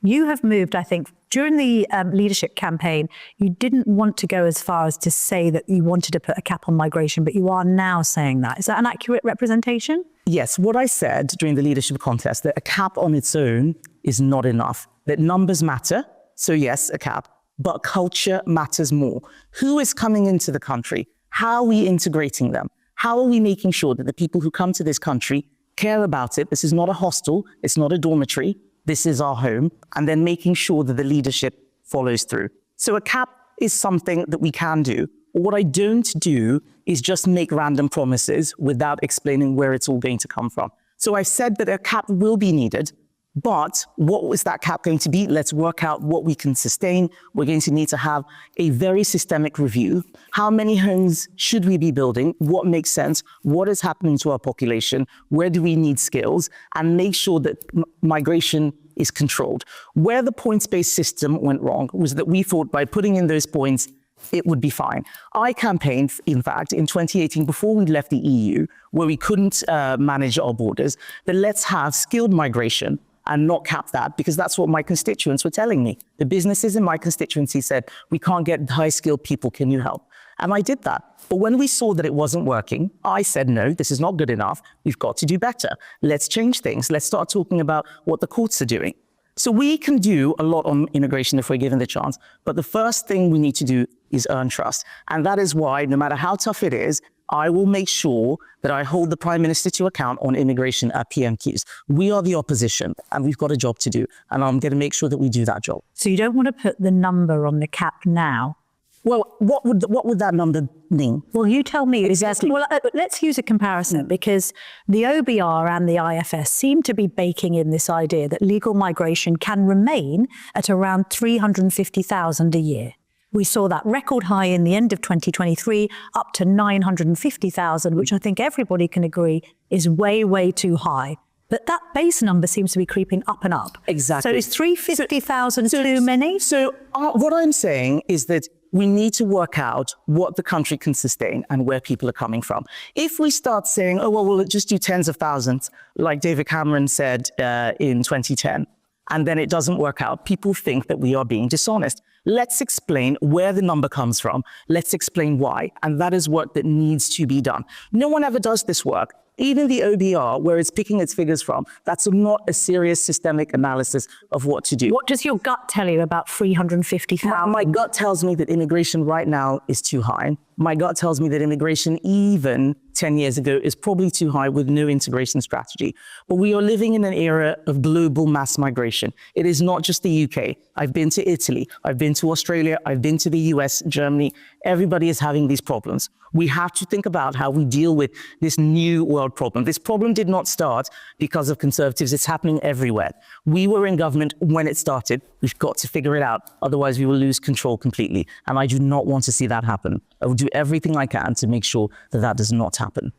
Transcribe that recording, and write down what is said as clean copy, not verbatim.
You have moved, I think, during the leadership campaign, you didn't want to go as far as to say that you wanted to put a cap on migration, but you are now saying that. Is that an accurate representation? Yes, what I said during the leadership contest, that a cap on its own is not enough, that numbers matter. So yes, a cap, but culture matters more. Who is coming into the country? How are we integrating them? How are we making sure that the people who come to this country care about it? This is not a hostel. It's not a dormitory. This is our home. And then making sure that the leadership follows through. So a cap is something that we can do. What I don't do is just make random promises without explaining where it's all going to come from. So I've said that a cap will be needed, but what is that cap going to be? Let's work out what we can sustain. We're going to need to have a very systemic review. How many homes should we be building? What makes sense? What is happening to our population? Where do we need skills? And make sure that migration is controlled. Where the points-based system went wrong was that we thought by putting in those points, it would be fine. I campaigned, in fact, in 2018, before we left the EU, where we couldn't manage our borders, that let's have skilled migration and not cap that, because that's what my constituents were telling me. The businesses in my constituency said, we can't get high-skilled people, can you help? And I did that. But when we saw that it wasn't working, I said, no, this is not good enough. We've got to do better. Let's change things. Let's start talking about what the courts are doing. So we can do a lot on immigration if we're given the chance. But the first thing we need to do is earn trust. And that is why, no matter how tough it is, I will make sure that I hold the Prime Minister to account on immigration at PMQs. We are the opposition, and we've got a job to do. And I'm going to make sure that we do that job. So you don't want to put the number on the cap now? Well, what would that number mean? Well, you tell me. Exactly. Well, let's use a comparison, because the OBR and the IFS seem to be baking in this idea that legal migration can remain at around 350,000 a year. We saw that record high in the end of 2023, up to 950,000, which I think everybody can agree is way, way too high. But that base number seems to be creeping up and up. Exactly. So is 350,000 too many? So what I'm saying is that we need to work out what the country can sustain and where people are coming from. If we start saying, oh, well, we'll just do tens of thousands, like David Cameron said in 2010, and then it doesn't work out, people think that we are being dishonest. Let's explain where the number comes from. Let's explain why. And that is work that needs to be done. No one ever does this work. Even the OBR, where it's picking its figures from, that's not a serious systemic analysis of what to do. What does your gut tell you about 350,000? My gut tells me that immigration right now is too high. My gut tells me that immigration even 10 years ago is probably too high with no integration strategy. But we are living in an era of global mass migration. It is not just the UK. I've been to Italy. I've been to Australia. I've been to the US, Germany. Everybody is having these problems. We have to think about how we deal with this new world problem. This problem did not start because of Conservatives. It's happening everywhere. We were in government when it started. We've got to figure it out. Otherwise, we will lose control completely. And I do not want to see that happen. I will do everything I can to make sure that that does not happen.